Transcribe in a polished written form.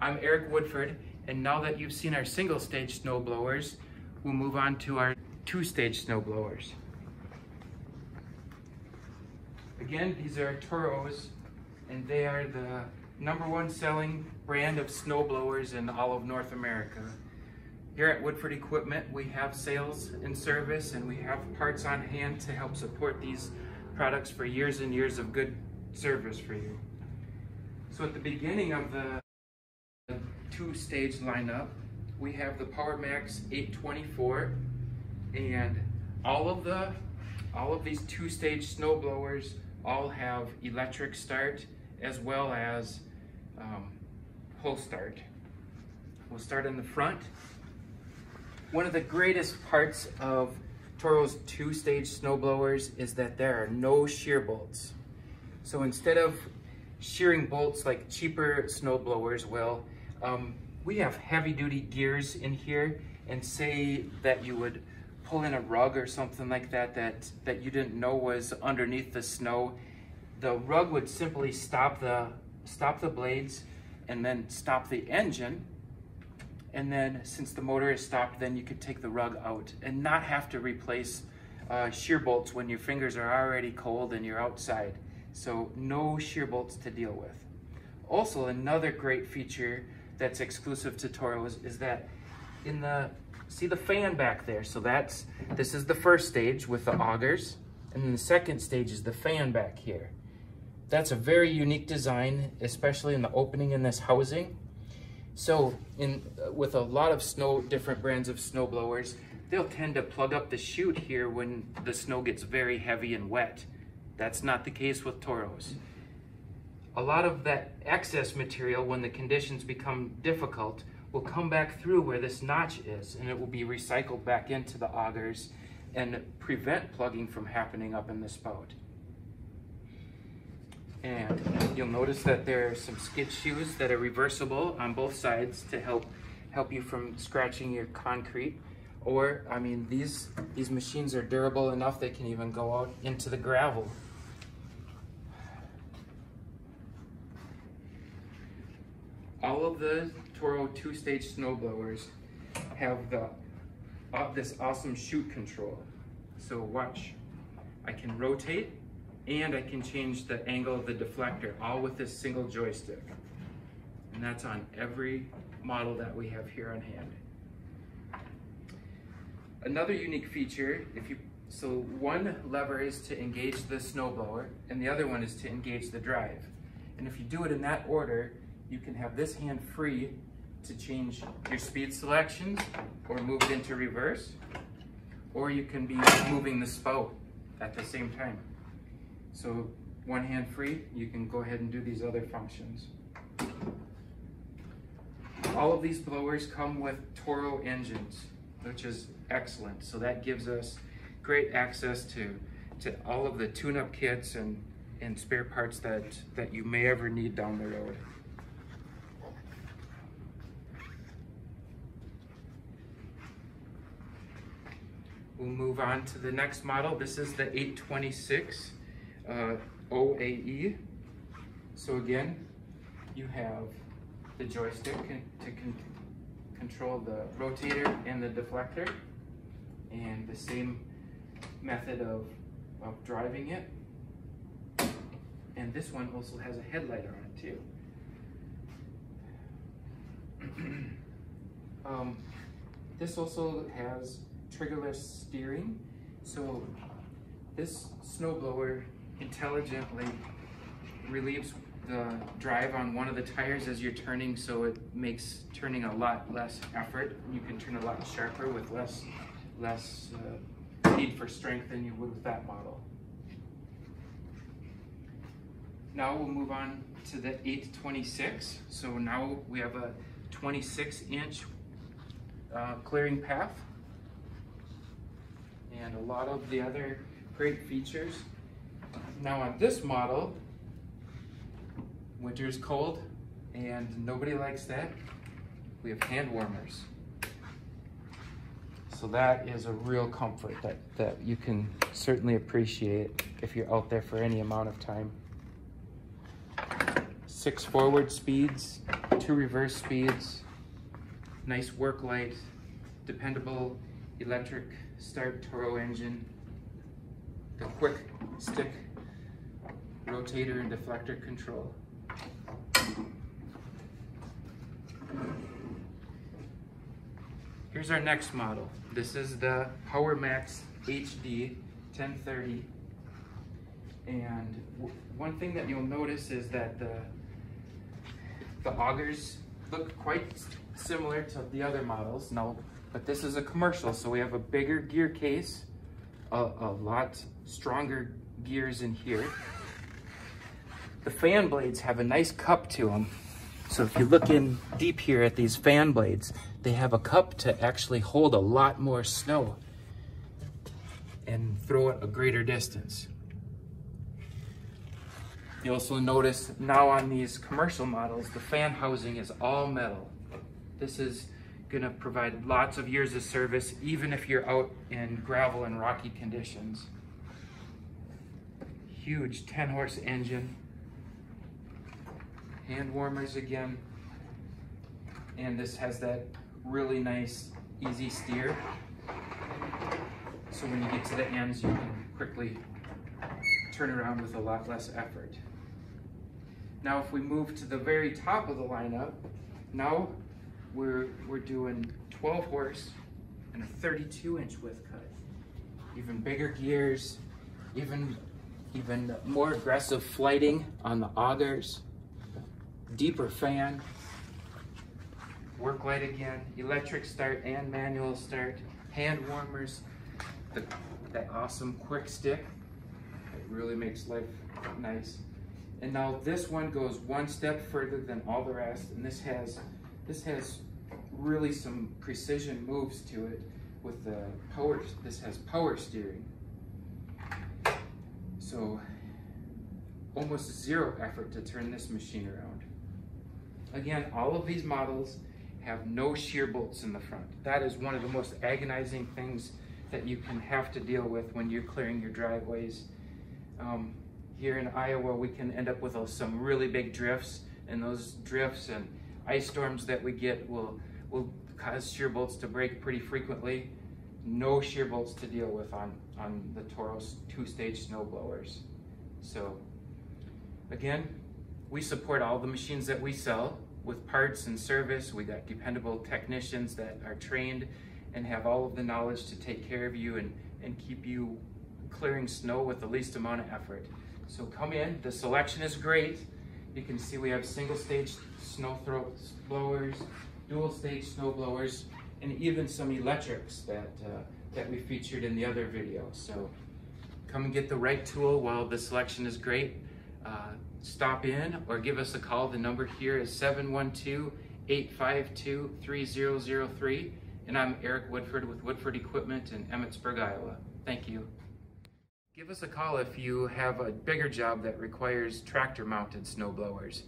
I'm Eric Woodford, and now that you've seen our single-stage snowblowers, we'll move on to our two-stage snowblowers. Again, these are Toros, and they are the #1 selling brand of snowblowers in all of North America. Here at Woodford Equipment, we have sales and service, and we have parts on hand to help support these products for years and years of good service for you. So at the beginning of the two-stage lineup, we have the PowerMax 824, and all of these two-stage snowblowers all have electric start as well as pull start. We'll start in the front. One of the greatest parts of Toro's two-stage snowblowers is that there are no shear bolts. So instead of shearing bolts like cheaper snowblowers will, we have heavy-duty gears in here, and say that you would pull in a rug or something like that you didn't know was underneath the snow. The rug would simply stop the blades and then stop the engine. And then since the motor is stopped, then you could take the rug out and not have to replace shear bolts when your fingers are already cold and you're outside. So no shear bolts to deal with. Also, another great feature that's exclusive to Toros is that see the fan back there? So this is the first stage with the augers, and then the second stage is the fan back here. That's a very unique design, especially in the opening in this housing. So with a lot of different brands of snowblowers, they'll tend to plug up the chute here when the snow gets very heavy and wet. That's not the case with Toros. A lot of that excess material, when the conditions become difficult, will come back through where this notch is, and it will be recycled back into the augers and prevent plugging from happening up in the spout. And you'll notice that there are some skid shoes that are reversible on both sides to help you from scratching your concrete. Or, I mean, these machines are durable enough they can even go out into the gravel. All of the Toro two-stage snowblowers have this awesome chute control. So watch, I can rotate and I can change the angle of the deflector, all with this single joystick. And that's on every model that we have here on hand. Another unique feature, so one lever is to engage the snowblower and the other one is to engage the drive. And if you do it in that order, you can have this hand free to change your speed selections or move it into reverse, or you can be moving the spout at the same time. So one hand free, you can go ahead and do these other functions. All of these blowers come with Toro engines, which is excellent. So that gives us great access to all of the tune-up kits and spare parts that you may ever need down the road. We'll move on to the next model. This is the 826 OAE. So again, you have the joystick to control the rotator and the deflector, and the same method of driving it. And this one also has a headlight on it too. This also has triggerless steering. So this snowblower intelligently relieves the drive on one of the tires as you're turning, so it makes turning a lot less effort. You can turn a lot sharper with less need for strength than you would with that model. Now we'll move on to the 826. So now we have a 26-inch clearing path and a lot of the other great features. Now on this model, winter's cold and nobody likes that. We have hand warmers. So that is a real comfort that you can certainly appreciate if you're out there for any amount of time. 6 forward speeds 2 reverse speeds, nice work light, dependable electric start Toro engine, the quick stick rotator and deflector control. Here's our next model. This is the Power Max HD 1030. And one thing that you'll notice is that the augers look quite similar to the other models. No, but this is a commercial, so we have a bigger gear case, a lot stronger gears in here. The fan blades have a nice cup to them. So if you look in deep here at these fan blades, they have a cup to actually hold a lot more snow and throw it a greater distance. You also notice now on these commercial models, the fan housing is all metal. This is gonna provide lots of years of service, even if you're out in gravel and rocky conditions. Huge 10-horse engine. Hand warmers again. And this has that really nice, easy steer. So when you get to the ends, you can quickly turn around with a lot less effort. Now if we move to the very top of the lineup, now we're doing 12 horse and a 32-inch width cut. Even bigger gears, even more aggressive flighting on the augers, deeper fan, work light again, electric start and manual start, hand warmers, that awesome quick stick. It really makes life nice. And now this one goes one step further than all the rest, and this has really some precision moves to it with the power. This has power steering. So almost zero effort to turn this machine around. Again, all of these models have no shear bolts in the front. That is one of the most agonizing things that you can have to deal with when you're clearing your driveways. Here in Iowa, we can end up with some really big drifts, and those drifts and ice storms that we get will cause shear bolts to break pretty frequently. No shear bolts to deal with on the Toro's 2-stage snowblowers. So again, we support all the machines that we sell with parts and service. We got dependable technicians that are trained and have all of the knowledge to take care of you and keep you clearing snow with the least amount of effort. So come in, the selection is great. You can see we have single-stage snow blowers, dual-stage snow blowers, and even some electrics that we featured in the other video. So come and get the right tool while the selection is great. Stop in or give us a call. The number here is 712-852-3003. And I'm Eric Woodford with Woodford Equipment in Emmitsburg, Iowa. Thank you. Give us a call if you have a bigger job that requires tractor-mounted snowblowers.